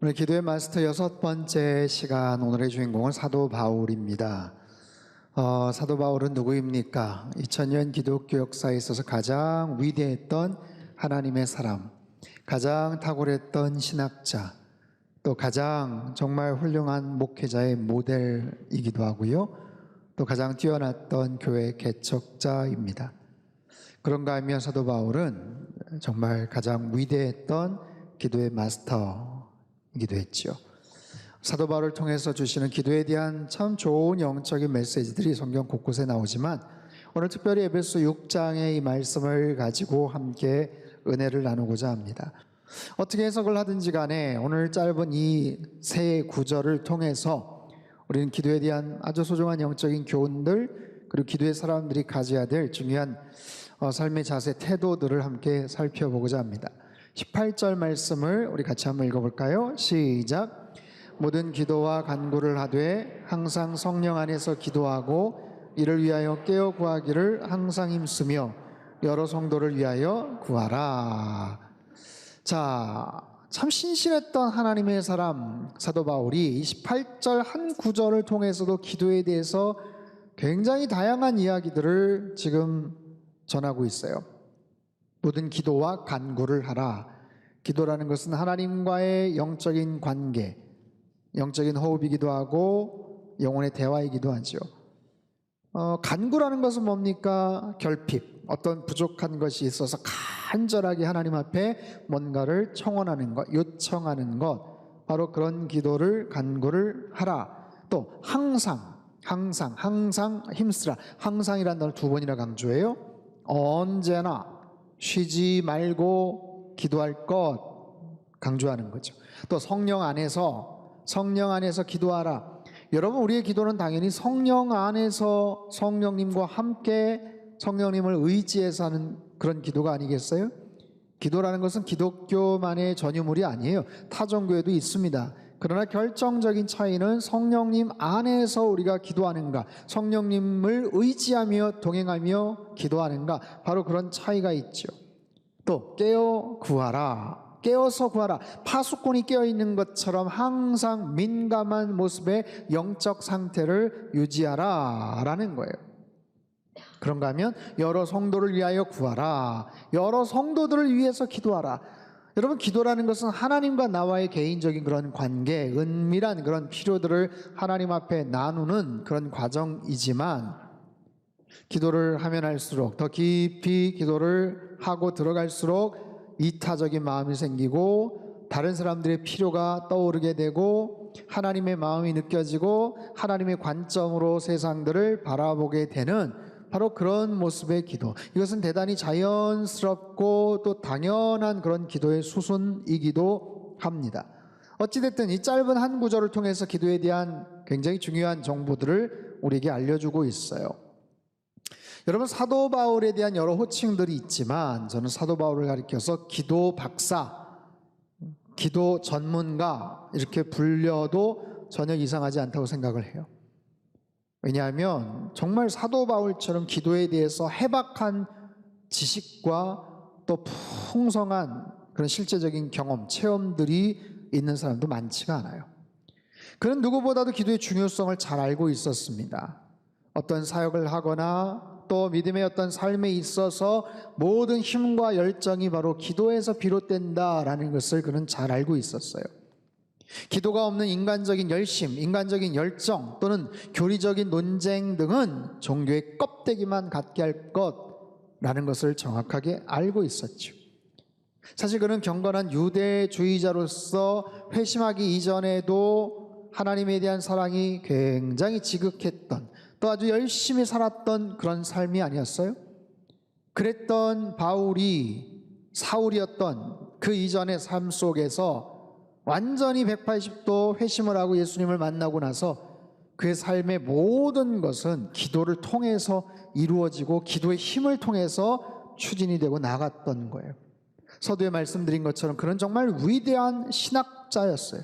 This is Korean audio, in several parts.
오늘 기도의 마스터 6번째 시간, 오늘의 주인공은 사도 바울입니다. 사도 바울은 누구입니까? 2000년 기독교 역사에 있어서 가장 위대했던 하나님의 사람, 가장 탁월했던 신학자, 또 가장 정말 훌륭한 목회자의 모델이기도 하고요. 또 가장 뛰어났던 교회 개척자입니다. 그런가 하면 사도 바울은 정말 가장 위대했던 기도의 마스터이기도 했죠. 사도 바울을 통해서 주시는 기도에 대한 참 좋은 영적인 메시지들이 성경 곳곳에 나오지만 오늘 특별히 에베소 6장의 이 말씀을 가지고 함께 은혜를 나누고자 합니다. 어떻게 해석을 하든지 간에 오늘 짧은 이 세 구절을 통해서 우리는 기도에 대한 아주 소중한 영적인 교훈들, 그리고 기도의 사람들이 가져야 될 중요한 삶의 자세, 태도들을 함께 살펴보고자 합니다. 18절 말씀을 우리 같이 한번 읽어볼까요? 시작. 모든 기도와 간구를 하되 항상 성령 안에서 기도하고 이를 위하여 깨어 구하기를 항상 힘쓰며 여러 성도를 위하여 구하라. 자, 참 신실했던 하나님의 사람 사도 바울이 28절 한 구절을 통해서도 기도에 대해서 굉장히 다양한 이야기들을 지금 전하고 있어요. 모든 기도와 간구를 하라. 기도라는 것은 하나님과의 영적인 관계, 영적인 호흡이기도 하고 영혼의 대화이기도 하죠. 간구라는 것은 뭡니까? 결핍, 어떤 부족한 것이 있어서 간절하게 하나님 앞에 뭔가를 청원하는 것, 요청하는 것, 바로 그런 기도를 간구를 하라. 또 항상 힘쓰라. 항상이라는 단어를 2번이나 강조해요. 언제나 쉬지 말고 기도할 것 강조하는 거죠. 또 성령 안에서 기도하라. 여러분, 우리의 기도는 당연히 성령 안에서 성령님과 함께 성령님을 의지해서 하는 그런 기도가 아니겠어요? 기도라는 것은 기독교만의 전유물이 아니에요. 타 종교에도 있습니다. 그러나 결정적인 차이는 성령님 안에서 우리가 기도하는가, 성령님을 의지하며 동행하며 기도하는가, 바로 그런 차이가 있죠. 또 깨어 구하라. 깨어서 구하라. 파수꾼이 깨어있는 것처럼 항상 민감한 모습의 영적 상태를 유지하라 라는 거예요. 그런가 하면 여러 성도를 위하여 구하라. 여러 성도들을 위해서 기도하라. 여러분, 기도라는 것은 하나님과 나와의 개인적인 그런 관계, 은밀한 그런 필요들을 하나님 앞에 나누는 그런 과정이지만, 기도를 하면 할수록 더 깊이 기도를 하고 들어갈수록 이타적인 마음이 생기고 다른 사람들의 필요가 떠오르게 되고 하나님의 마음이 느껴지고 하나님의 관점으로 세상들을 바라보게 되는 바로 그런 모습의 기도. 이것은 대단히 자연스럽고 또 당연한 그런 기도의 수순이기도 합니다. 어찌됐든 이 짧은 한 구절을 통해서 기도에 대한 굉장히 중요한 정보들을 우리에게 알려주고 있어요. 여러분, 사도 바울에 대한 여러 호칭들이 있지만 저는 사도 바울을 가리켜서 기도 박사, 기도 전문가 이렇게 불려도 전혀 이상하지 않다고 생각을 해요. 왜냐하면 정말 사도 바울처럼 기도에 대해서 해박한 지식과 또 풍성한 그런 실제적인 경험, 체험들이 있는 사람도 많지가 않아요. 그는 누구보다도 기도의 중요성을 잘 알고 있었습니다. 어떤 사역을 하거나 또 믿음의 어떤 삶에 있어서 모든 힘과 열정이 바로 기도에서 비롯된다라는 것을 그는 잘 알고 있었어요. 기도가 없는 인간적인 열심, 인간적인 열정 또는 교리적인 논쟁 등은 종교의 껍데기만 갖게 할 것라는 것을 정확하게 알고 있었죠. 사실 그는 경건한 유대주의자로서 회심하기 이전에도 하나님에 대한 사랑이 굉장히 지극했던, 또 아주 열심히 살았던 그런 삶이 아니었어요? 그랬던 바울이 사울이었던 그 이전의 삶 속에서 완전히 180도 회심을 하고 예수님을 만나고 나서 그의 삶의 모든 것은 기도를 통해서 이루어지고 기도의 힘을 통해서 추진이 되고 나갔던 거예요. 서두에 말씀드린 것처럼 그는 정말 위대한 신학자였어요.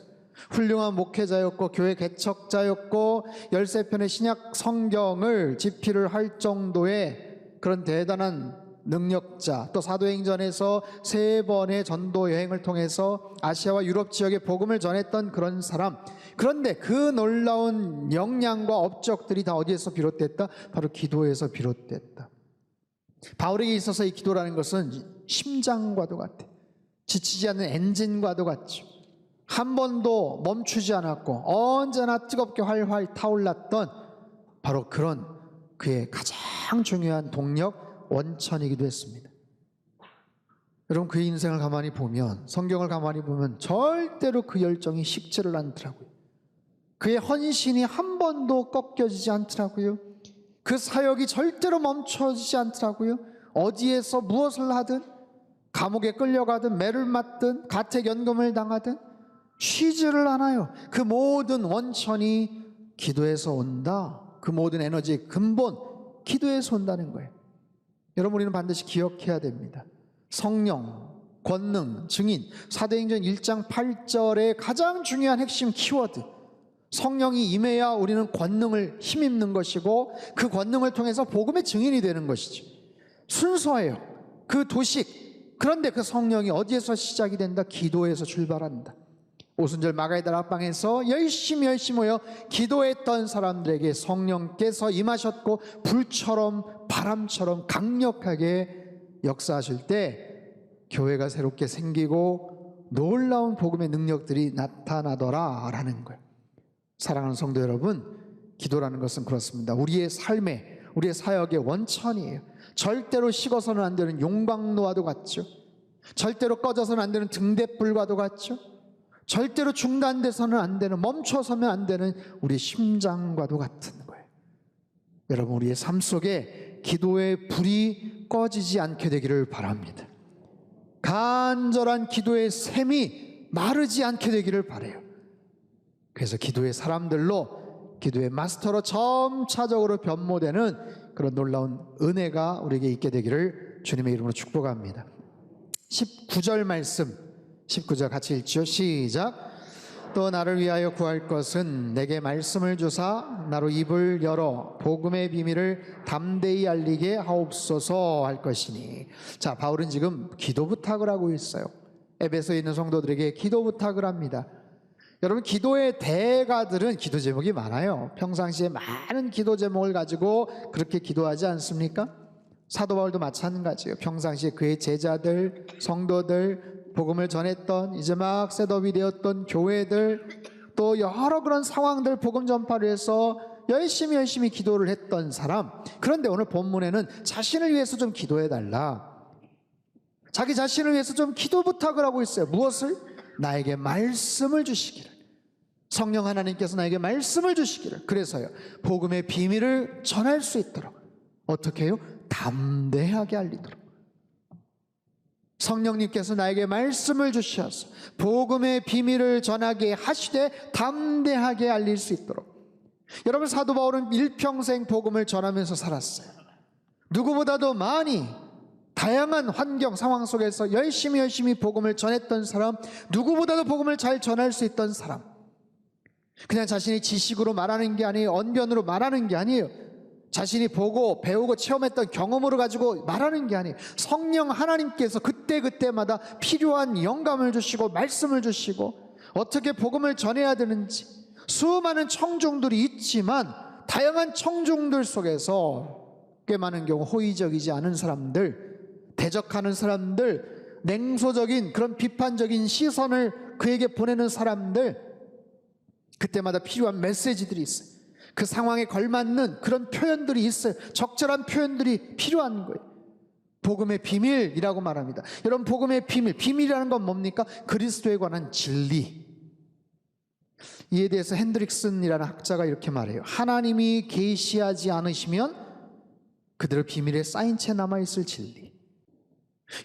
훌륭한 목회자였고 교회 개척자였고 13편의 신약 성경을 집필을 할 정도의 그런 대단한 능력자, 또 사도행전에서 3번의 전도 여행을 통해서 아시아와 유럽 지역에 복음을 전했던 그런 사람. 그런데 그 놀라운 역량과 업적들이 다 어디에서 비롯됐다? 바로 기도에서 비롯됐다. 바울에게 있어서 이 기도라는 것은 심장과도 같아. 지치지 않는 엔진과도 같죠. 한 번도 멈추지 않았고 언제나 뜨겁게 활활 타올랐던 바로 그런 그의 가장 중요한 동력, 원천이기도 했습니다. 여러분, 그의 인생을 가만히 보면, 성경을 가만히 보면 절대로 그 열정이 식지를 않더라고요. 그의 헌신이 한 번도 꺾여지지 않더라고요. 그 사역이 절대로 멈춰지지 않더라고요. 어디에서 무엇을 하든, 감옥에 끌려가든 매를 맞든 가택연금을 당하든 쉬지를 않아요. 그 모든 원천이 기도에서 온다. 그 모든 에너지의 근본, 기도에서 온다는 거예요. 여러분, 우리는 반드시 기억해야 됩니다. 성령, 권능, 증인, 사도행전 1장 8절의 가장 중요한 핵심 키워드, 성령이 임해야 우리는 권능을 힘입는 것이고 그 권능을 통해서 복음의 증인이 되는 것이죠. 순서예요. 그 도식. 그런데 그 성령이 어디에서 시작이 된다? 기도에서 출발한다. 오순절 마가의 다락방에서 열심히 모여 기도했던 사람들에게 성령께서 임하셨고 불처럼 바람처럼 강력하게 역사하실 때 교회가 새롭게 생기고 놀라운 복음의 능력들이 나타나더라 라는 거예요. 사랑하는 성도 여러분, 기도라는 것은 그렇습니다. 우리의 삶의, 우리의 사역의 원천이에요. 절대로 식어서는 안 되는 용광로와도 같죠. 절대로 꺼져서는 안 되는 등대불과도 같죠. 절대로 중단돼서는 안 되는, 멈춰서면 안 되는 우리 심장과도 같은 거예요. 여러분, 우리의 삶 속에 기도의 불이 꺼지지 않게 되기를 바랍니다. 간절한 기도의 샘이 마르지 않게 되기를 바라요. 그래서 기도의 사람들로, 기도의 마스터로 점차적으로 변모되는 그런 놀라운 은혜가 우리에게 있게 되기를 주님의 이름으로 축복합니다. 19절 말씀, 19절 같이 읽죠. 시작. 또 나를 위하여 구할 것은 내게 말씀을 주사 나로 입을 열어 복음의 비밀을 담대히 알리게 하옵소서 할 것이니. 자, 바울은 지금 기도 부탁을 하고 있어요. 에베소에 있는 성도들에게 기도 부탁을 합니다. 여러분, 기도의 대가들은 기도 제목이 많아요. 평상시에 많은 기도 제목을 가지고 그렇게 기도하지 않습니까? 사도 바울도 마찬가지예요. 평상시에 그의 제자들, 성도들, 복음을 전했던, 이제 막 셋업이 되었던 교회들, 또 여러 그런 상황들 복음 전파를 해서 열심히 기도를 했던 사람. 그런데 오늘 본문에는 자신을 위해서 좀 기도해달라, 자기 자신을 위해서 좀 기도 부탁을 하고 있어요. 무엇을? 나에게 말씀을 주시기를. 성령 하나님께서 나에게 말씀을 주시기를. 그래서요, 복음의 비밀을 전할 수 있도록. 어떻게 해요? 담대하게 알리도록. 성령님께서 나에게 말씀을 주셔서 복음의 비밀을 전하게 하시되 담대하게 알릴 수 있도록. 여러분, 사도 바울은 일평생 복음을 전하면서 살았어요. 누구보다도 많이 다양한 환경 상황 속에서 열심히 복음을 전했던 사람, 누구보다도 복음을 잘 전할 수 있던 사람. 그냥 자신의 지식으로 말하는 게 아니에요. 언변으로 말하는 게 아니에요. 자신이 보고 배우고 체험했던 경험으로 가지고 말하는 게 아니에요. 성령 하나님께서 그때마다 필요한 영감을 주시고 말씀을 주시고 어떻게 복음을 전해야 되는지. 수많은 청중들이 있지만 다양한 청중들 속에서 꽤 많은 경우 호의적이지 않은 사람들, 대적하는 사람들, 냉소적인 그런 비판적인 시선을 그에게 보내는 사람들, 그때마다 필요한 메시지들이 있어요. 그 상황에 걸맞는 그런 표현들이 있어요. 적절한 표현들이 필요한 거예요. 복음의 비밀이라고 말합니다. 여러분, 복음의 비밀이라는 건 뭡니까? 그리스도에 관한 진리. 이에 대해서 핸드릭슨이라는 학자가 이렇게 말해요. 하나님이 계시하지 않으시면 그대로 비밀에 쌓인 채 남아있을 진리.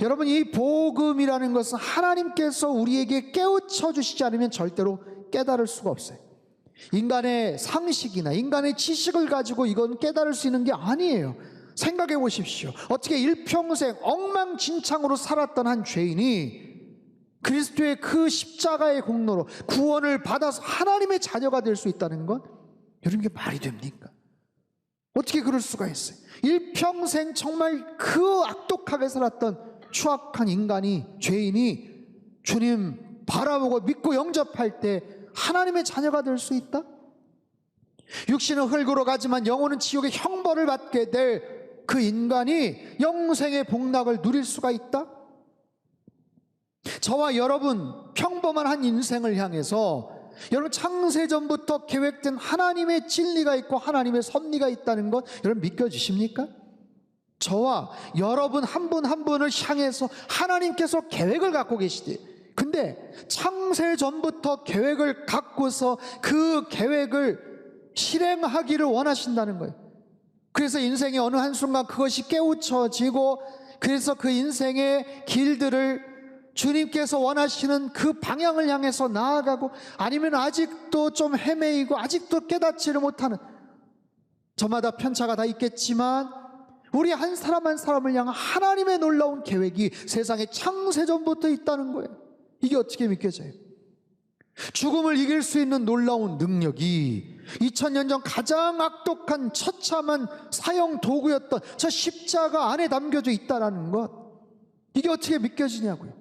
여러분, 이 복음이라는 것은 하나님께서 우리에게 깨우쳐 주시지 않으면 절대로 깨달을 수가 없어요. 인간의 상식이나 인간의 지식을 가지고 이건 깨달을 수 있는 게 아니에요. 생각해 보십시오. 어떻게 일평생 엉망진창으로 살았던 한 죄인이 그리스도의 그 십자가의 공로로 구원을 받아서 하나님의 자녀가 될 수 있다는 건, 여러분, 이게 말이 됩니까? 어떻게 그럴 수가 있어요? 일평생 정말 그 악독하게 살았던 추악한 인간이, 죄인이 주님 바라보고 믿고 영접할 때 하나님의 자녀가 될 수 있다? 육신은 흙으로 가지만 영혼은 지옥의 형벌을 받게 될 그 인간이 영생의 복락을 누릴 수가 있다? 저와 여러분 평범한 한 인생을 향해서 여러분 창세전부터 계획된 하나님의 진리가 있고 하나님의 섭리가 있다는 것 여러분 믿겨지십니까? 저와 여러분 한 분 한 분을 향해서 하나님께서 계획을 갖고 계시지. 근데 창세전부터 계획을 갖고서 그 계획을 실행하기를 원하신다는 거예요. 그래서 인생의 어느 한순간 그것이 깨우쳐지고, 그래서 그 인생의 길들을 주님께서 원하시는 그 방향을 향해서 나아가고, 아니면 아직도 좀 헤매이고 아직도 깨닫지를 못하는, 저마다 편차가 다 있겠지만 우리 한 사람 한 사람을 향한 하나님의 놀라운 계획이 세상의 창세전부터 있다는 거예요. 이게 어떻게 믿겨져요? 죽음을 이길 수 있는 놀라운 능력이 2000년 전 가장 악독한 처참한 사형 도구였던 저 십자가 안에 담겨져 있다는 것, 이게 어떻게 믿겨지냐고요.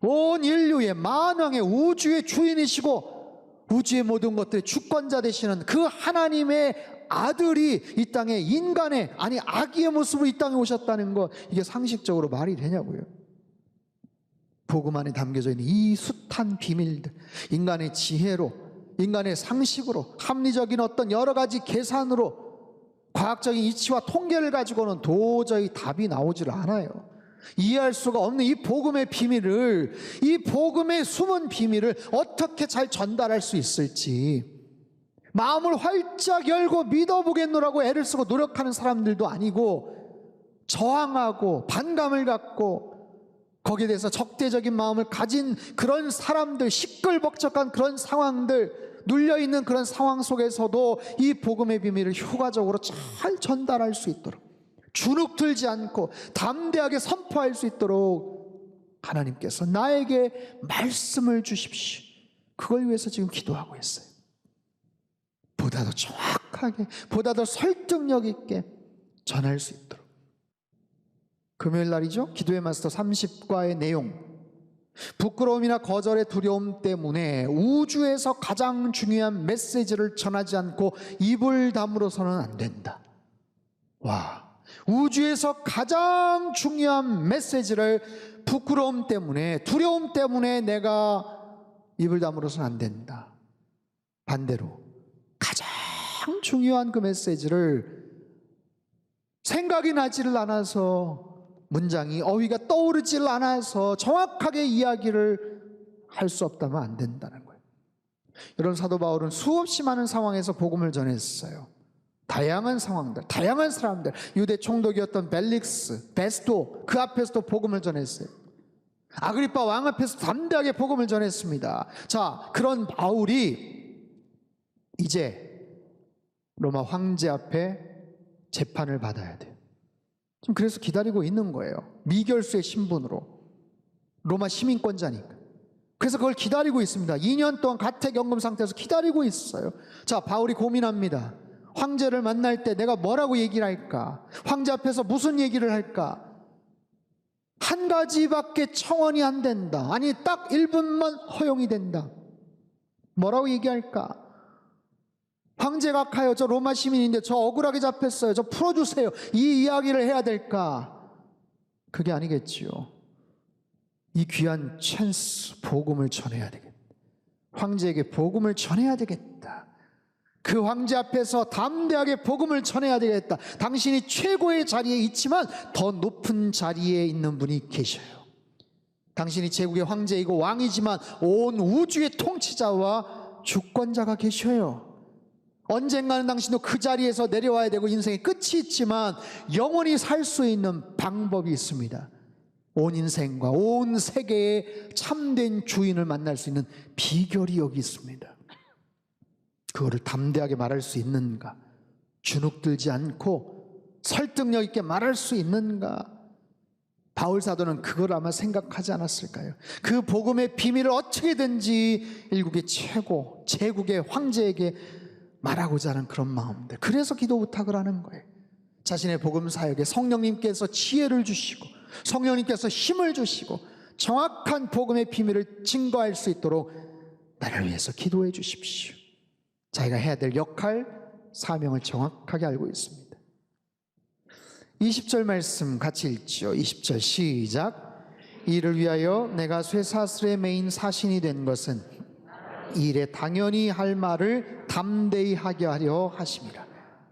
온 인류의 만왕의 우주의 주인이시고 우주의 모든 것들의 주권자 되시는 그 하나님의 아들이 이 땅에 인간의, 아니 아기의 모습으로 이 땅에 오셨다는 것, 이게 상식적으로 말이 되냐고요. 복음 안에 담겨져 있는 이 숱한 비밀들, 인간의 지혜로, 인간의 상식으로, 합리적인 어떤 여러 가지 계산으로, 과학적인 이치와 통계를 가지고는 도저히 답이 나오질 않아요. 이해할 수가 없는 이 복음의 비밀을, 이 복음의 숨은 비밀을 어떻게 잘 전달할 수 있을지, 마음을 활짝 열고 믿어보겠노라고 애를 쓰고 노력하는 사람들도 아니고, 저항하고 반감을 갖고 거기에 대해서 적대적인 마음을 가진 그런 사람들, 시끌벅적한 그런 상황들, 눌려있는 그런 상황 속에서도 이 복음의 비밀을 효과적으로 잘 전달할 수 있도록, 주눅 들지 않고 담대하게 선포할 수 있도록 하나님께서 나에게 말씀을 주십시오. 그걸 위해서 지금 기도하고 있어요. 보다 더 정확하게, 보다 더 설득력 있게 전할 수 있도록. 금요일 날이죠. 기도의 마스터 30과의 내용, 부끄러움이나 거절의 두려움 때문에 우주에서 가장 중요한 메시지를 전하지 않고 입을 다물어서는 안 된다. 와, 우주에서 가장 중요한 메시지를 부끄러움 때문에, 두려움 때문에 내가 입을 다물어서는 안 된다. 반대로 가장 중요한 그 메시지를 생각이 나지를 않아서, 문장이, 어휘가 떠오르질 않아서 정확하게 이야기를 할 수 없다면 안 된다는 거예요. 여러분, 사도 바울은 수없이 많은 상황에서 복음을 전했어요. 다양한 상황들, 다양한 사람들, 유대 총독이었던 벨릭스, 베스도, 그 앞에서도 복음을 전했어요. 아그리파 왕 앞에서 담대하게 복음을 전했습니다. 자, 그런 바울이 이제 로마 황제 앞에 재판을 받아야 돼요. 지금 그래서 기다리고 있는 거예요. 미결수의 신분으로, 로마 시민권자니까. 그래서 그걸 기다리고 있습니다. 2년 동안 가택연금 상태에서 기다리고 있어요. 자, 바울이 고민합니다. 황제를 만날 때 내가 뭐라고 얘기를 할까? 황제 앞에서 무슨 얘기를 할까? 한 가지밖에 청원이 안 된다. 아니, 딱 1분만 허용이 된다. 뭐라고 얘기할까? 황제가 가요, 저 로마 시민인데 저 억울하게 잡혔어요, 저 풀어주세요, 이 이야기를 해야 될까? 그게 아니겠지요. 이 귀한 찬스, 복음을 전해야 되겠다. 황제에게 복음을 전해야 되겠다. 그 황제 앞에서 담대하게 복음을 전해야 되겠다. 당신이 최고의 자리에 있지만 더 높은 자리에 있는 분이 계셔요. 당신이 제국의 황제이고 왕이지만 온 우주의 통치자와 주권자가 계셔요. 언젠가는 당신도 그 자리에서 내려와야 되고 인생의 끝이 있지만 영원히 살 수 있는 방법이 있습니다. 온 인생과 온 세계의 참된 주인을 만날 수 있는 비결이 여기 있습니다. 그거를 담대하게 말할 수 있는가? 주눅들지 않고 설득력 있게 말할 수 있는가? 바울 사도는 그걸 아마 생각하지 않았을까요? 그 복음의 비밀을 어떻게든지 일국의 최고, 제국의 황제에게 말하고자 하는 그런 마음들. 그래서 기도 부탁을 하는 거예요. 자신의 복음 사역에 성령님께서 지혜를 주시고 성령님께서 힘을 주시고 정확한 복음의 비밀을 증거할 수 있도록 나를 위해서 기도해 주십시오. 자기가 해야 될 역할, 사명을 정확하게 알고 있습니다. 20절 말씀 같이 읽죠. 20절 시작. 이를 위하여 내가 쇠사슬에 매인 사신이 된 것은 이 일에 당연히 할 말을 담대히 하게 하려 하심이라.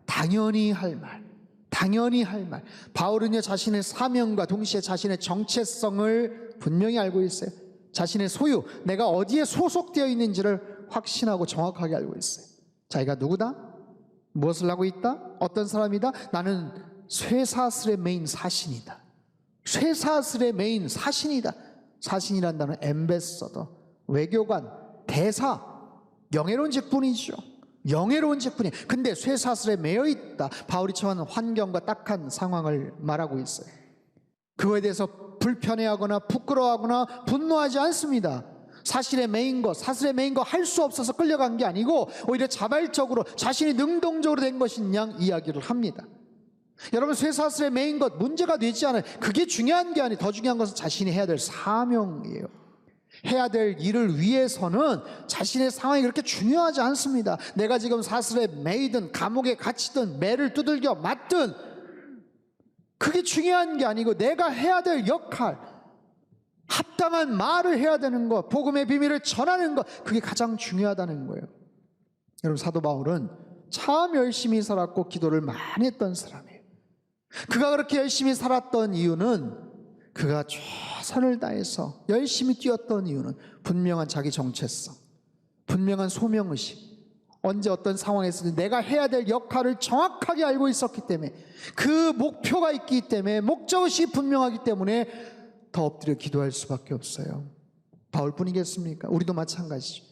당연히 할 말, 당연히 할 말. 바울은요, 자신의 사명과 동시에 자신의 정체성을 분명히 알고 있어요. 자신의 소유, 내가 어디에 소속되어 있는지를 확신하고 정확하게 알고 있어요. 자기가 누구다? 무엇을 하고 있다? 어떤 사람이다? 나는 쇠사슬에 매인 사신이다. 쇠사슬에 매인 사신이다. 사신이란 단어는 엠베서더, 외교관, 대사, 영예로운 직분이죠. 영예로운 직분이. 근데 쇠사슬에 매여 있다. 바울이 처한 환경과 딱한 상황을 말하고 있어요. 그거에 대해서 불편해하거나 부끄러워하거나 분노하지 않습니다. 사실에 매인 거, 사슬에 매인 거 할 수 없어서 끌려간 게 아니고 오히려 자발적으로 자신이 능동적으로 된 것인 양 이야기를 합니다. 여러분, 쇠사슬에 매인 것 문제가 되지 않아요. 그게 중요한 게 아니에요. 더 중요한 것은 자신이 해야 될 사명이에요. 해야 될 일을 위해서는 자신의 상황이 그렇게 중요하지 않습니다. 내가 지금 사슬에 매이든 감옥에 갇히든 매를 두들겨 맞든 그게 중요한 게 아니고 내가 해야 될 역할, 합당한 말을 해야 되는 것, 복음의 비밀을 전하는 것, 그게 가장 중요하다는 거예요. 여러분, 사도 바울은 참 열심히 살았고 기도를 많이 했던 사람이에요. 그가 그렇게 열심히 살았던 이유는, 그가 최선을 다해서 열심히 뛰었던 이유는 분명한 자기 정체성, 분명한 소명의식, 언제 어떤 상황에서 내가 해야 될 역할을 정확하게 알고 있었기 때문에, 그 목표가 있기 때문에, 목적의식이 분명하기 때문에 더 엎드려 기도할 수밖에 없어요. 바울뿐이겠습니까? 우리도 마찬가지죠.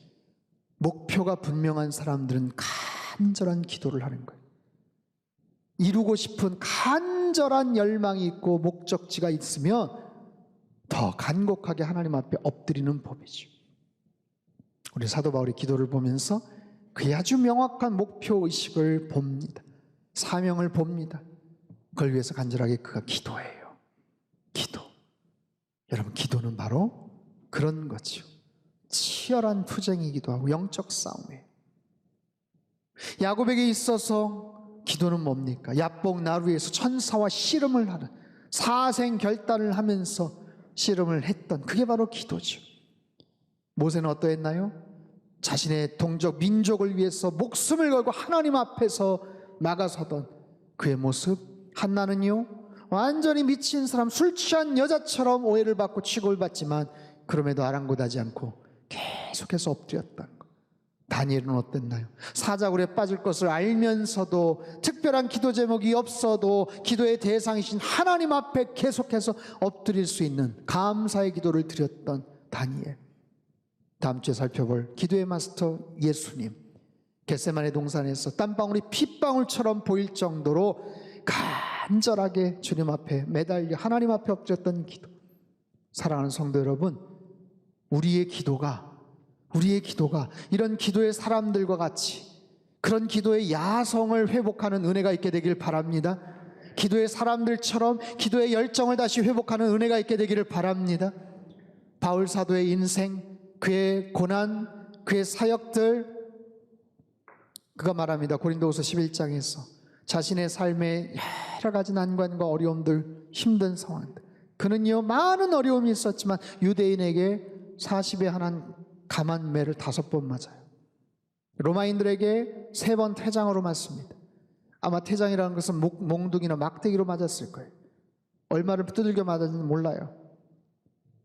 목표가 분명한 사람들은 간절한 기도를 하는 거예요. 이루고 싶은 간절한 열망이 있고 목적지가 있으면 더 간곡하게 하나님 앞에 엎드리는 법이죠. 우리 사도 바울의 기도를 보면서 그의 아주 명확한 목표의식을 봅니다. 사명을 봅니다. 그걸 위해서 간절하게 그가 기도해요. 기도. 여러분, 기도는 바로 그런 거죠. 치열한 투쟁이기도 하고 영적 싸움이에요. 야곱에게 있어서 기도는 뭡니까? 야복 나루에서 천사와 씨름을 하는, 사생 결단을 하면서 씨름을 했던, 그게 바로 기도죠. 모세는 어떠했나요? 자신의 동족 민족을 위해서 목숨을 걸고 하나님 앞에서 나가서던 그의 모습. 한나는요, 완전히 미친 사람, 술 취한 여자처럼 오해를 받고 취급을 받지만 그럼에도 아랑곳하지 않고 계속해서 엎드렸던 것. 다니엘은 어땠나요? 사자굴에 빠질 것을 알면서도, 특별한 기도 제목이 없어도 기도의 대상이신 하나님 앞에 계속해서 엎드릴 수 있는 감사의 기도를 드렸던 다니엘. 다음 주에 살펴볼 기도의 마스터 예수님, 겟세마네 동산에서 땀방울이 핏방울처럼 보일 정도로 간절하게 주님 앞에 매달려 하나님 앞에 엎드렸던 기도. 사랑하는 성도 여러분, 우리의 기도가 이런 기도의 사람들과 같이 그런 기도의 야성을 회복하는 은혜가 있게 되길 바랍니다. 기도의 사람들처럼 기도의 열정을 다시 회복하는 은혜가 있게 되기를 바랍니다. 바울 사도의 인생, 그의 고난, 그의 사역들, 그가 말합니다. 고린도후서 11장에서 자신의 삶의 여러 가지 난관과 어려움들, 힘든 상황들, 그는요 많은 어려움이 있었지만 유대인에게 40에 하나 감한매를 5번 맞아요. 로마인들에게 3번 태장으로 맞습니다. 아마 태장이라는 것은 몽둥이나 막대기로 맞았을 거예요. 얼마를 두들겨 맞았는지 몰라요.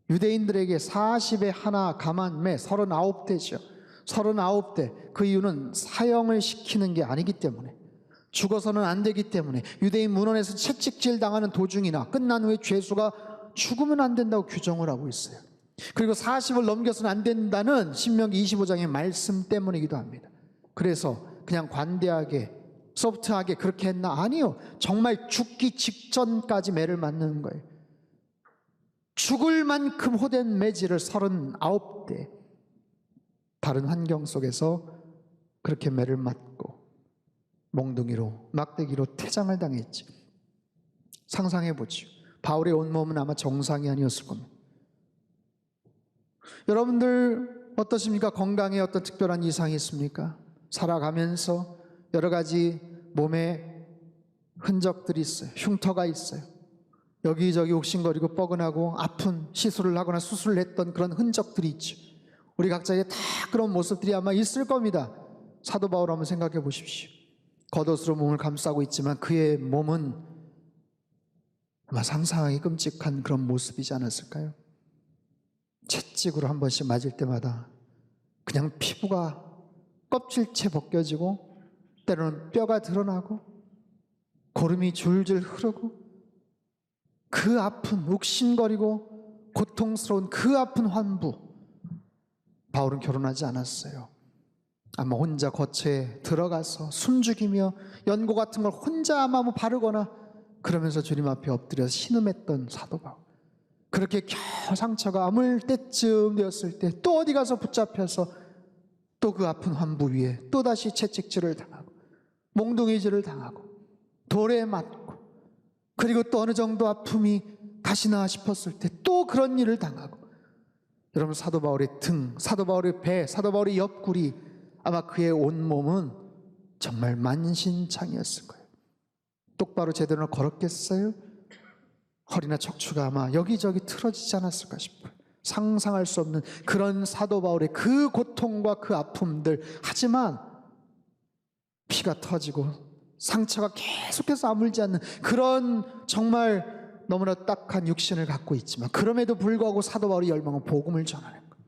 유대인들에게 40에 하나 감한매 39대죠. 39대. 그 이유는 사형을 시키는 게 아니기 때문에, 죽어서는 안 되기 때문에, 유대인 문헌에서 채찍질 당하는 도중이나 끝난 후에 죄수가 죽으면 안 된다고 규정을 하고 있어요. 그리고 40을 넘겨서는 안 된다는 신명기 25장의 말씀 때문이기도 합니다. 그래서 그냥 관대하게 소프트하게 그렇게 했나? 아니요. 정말 죽기 직전까지 매를 맞는 거예요. 죽을 만큼 호된 매질을 39대 다른 환경 속에서 그렇게 매를 맞고 몽둥이로 막대기로 퇴장을 당했지. 상상해보죠. 바울의 온몸은 아마 정상이 아니었을 겁니다. 여러분들 어떠십니까? 건강에 어떤 특별한 이상이 있습니까? 살아가면서 여러 가지 몸에 흔적들이 있어요. 흉터가 있어요. 여기저기 욱신거리고 뻐근하고 아픈, 시술을 하거나 수술을 했던 그런 흔적들이 있죠. 우리 각자의 다 그런 모습들이 아마 있을 겁니다. 사도 바울 한번 생각해 보십시오. 겉옷으로 몸을 감싸고 있지만 그의 몸은 아마 상상하기 끔찍한 그런 모습이지 않았을까요? 채찍으로 한 번씩 맞을 때마다 그냥 피부가 껍질째 벗겨지고 때로는 뼈가 드러나고 고름이 줄줄 흐르고 그 아픈, 욱신거리고 고통스러운 그 아픈 환부. 바울은 결혼하지 않았어요. 아마 혼자 거처에 들어가서 숨죽이며 연고 같은 걸 혼자 아마 바르거나 그러면서 주님 앞에 엎드려 신음했던 사도 바울. 그렇게 겨우 상처가 아물 때쯤 되었을 때 또 어디 가서 붙잡혀서 또 그 아픈 환부 위에 또다시 채찍질을 당하고 몽둥이질을 당하고 돌에 맞고 그리고 또 어느 정도 아픔이 가시나 싶었을 때 또 그런 일을 당하고. 여러분, 사도 바울의 등, 사도 바울의 배, 사도 바울의 옆구리, 아마 그의 온몸은 정말 만신창이었을 거예요. 똑바로 제대로 걸었겠어요? 허리나 척추가 아마 여기저기 틀어지지 않았을까 싶어요. 상상할 수 없는 그런 사도 바울의 그 고통과 그 아픔들. 하지만 피가 터지고 상처가 계속해서 아물지 않는 그런 정말 너무나 딱한 육신을 갖고 있지만 그럼에도 불구하고 사도 바울의 열망은 복음을 전하는 거예요.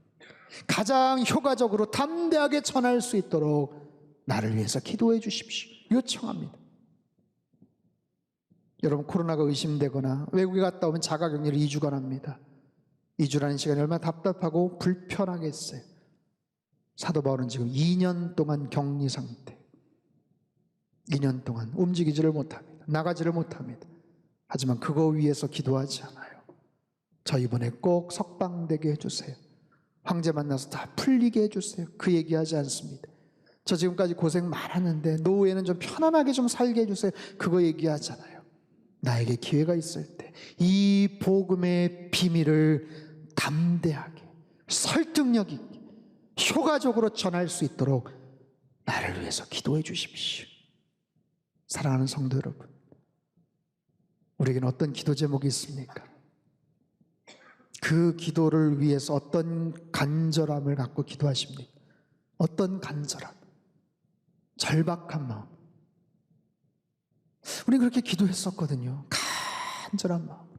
가장 효과적으로 담대하게 전할 수 있도록 나를 위해서 기도해 주십시오. 요청합니다. 여러분, 코로나가 의심되거나 외국에 갔다 오면 자가격리를 2주간 합니다. 2주라는 시간이 얼마나 답답하고 불편하겠어요. 사도 바울은 지금 2년 동안 격리 상태. 2년 동안 움직이지를 못합니다. 나가지를 못합니다. 하지만 그거 위해서 기도하지 않아요. 저 이번에 꼭 석방되게 해주세요. 황제 만나서 다 풀리게 해주세요. 그 얘기하지 않습니다. 저 지금까지 고생 많았는데 노후에는 좀 편안하게 좀 살게 해주세요. 그거 얘기하잖아요. 나에게 기회가 있을 때 이 복음의 비밀을 담대하게 설득력 있게 효과적으로 전할 수 있도록 나를 위해서 기도해 주십시오. 사랑하는 성도 여러분, 우리에게는 어떤 기도 제목이 있습니까? 그 기도를 위해서 어떤 간절함을 갖고 기도하십니까? 어떤 간절함, 절박한 마음. 우리 그렇게 기도했었거든요. 간절한 마음으로.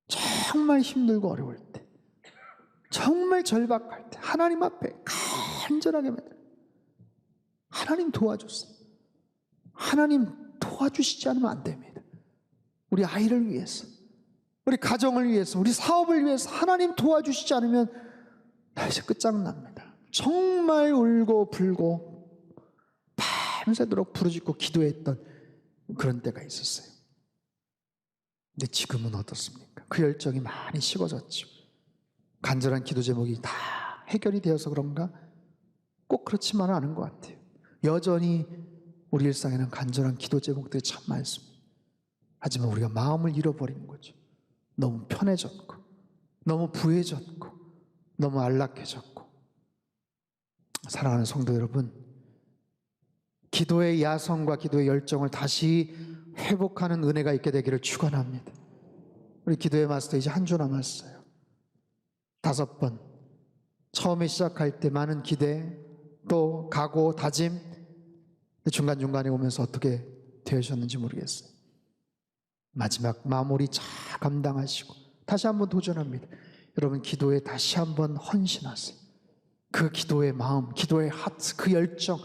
정말 힘들고 어려울 때, 정말 절박할 때 하나님 앞에 간절하게 말해요. 하나님 도와주세요. 하나님 도와주시지 않으면 안 됩니다. 우리 아이를 위해서, 우리 가정을 위해서, 우리 사업을 위해서 하나님 도와주시지 않으면 나 이제 끝장납니다. 정말 울고 불고 밤새도록 부르짖고 기도했던 그런 때가 있었어요. 근데 지금은 어떻습니까? 그 열정이 많이 식어졌죠. 간절한 기도 제목이 다 해결이 되어서 그런가? 꼭 그렇지만은 않은 것 같아요. 여전히 우리 일상에는 간절한 기도 제목들이 참 많습니다. 하지만 우리가 마음을 잃어버린 거죠. 너무 편해졌고, 너무 부해졌고, 너무 안락해졌고. 사랑하는 성도 여러분, 기도의 야성과 기도의 열정을 다시 회복하는 은혜가 있게 되기를 축원합니다. 우리 기도의 마스터 이제 한 주 남았어요. 5번. 처음에 시작할 때 많은 기대, 또 각오, 다짐, 중간중간에 오면서 어떻게 되셨는지 모르겠어요. 마지막 마무리 잘 감당하시고 다시 한번 도전합니다. 여러분, 기도에 다시 한번 헌신하세요. 그 기도의 마음, 기도의 하트, 그 열정,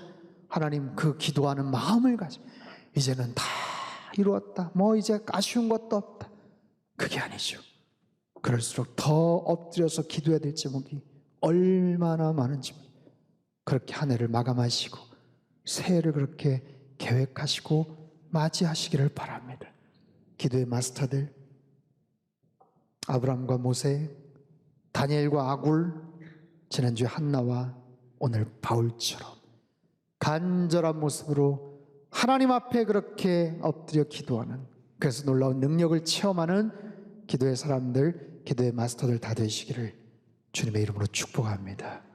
하나님 그 기도하는 마음을 가지고 이제는 다 이루었다, 뭐 이제 아쉬운 것도 없다, 그게 아니죠. 그럴수록 더 엎드려서 기도해야 될 제목이 얼마나 많은지, 그렇게 한 해를 마감하시고 새해를 그렇게 계획하시고 맞이하시기를 바랍니다. 기도의 마스터들, 아브람과 모세, 다니엘과 아굴, 지난주에 한나와 오늘 바울처럼 간절한 모습으로 하나님 앞에 그렇게 엎드려 기도하는, 그래서 놀라운 능력을 체험하는 기도의 사람들, 기도의 마스터들 다 되시기를 주님의 이름으로 축복합니다.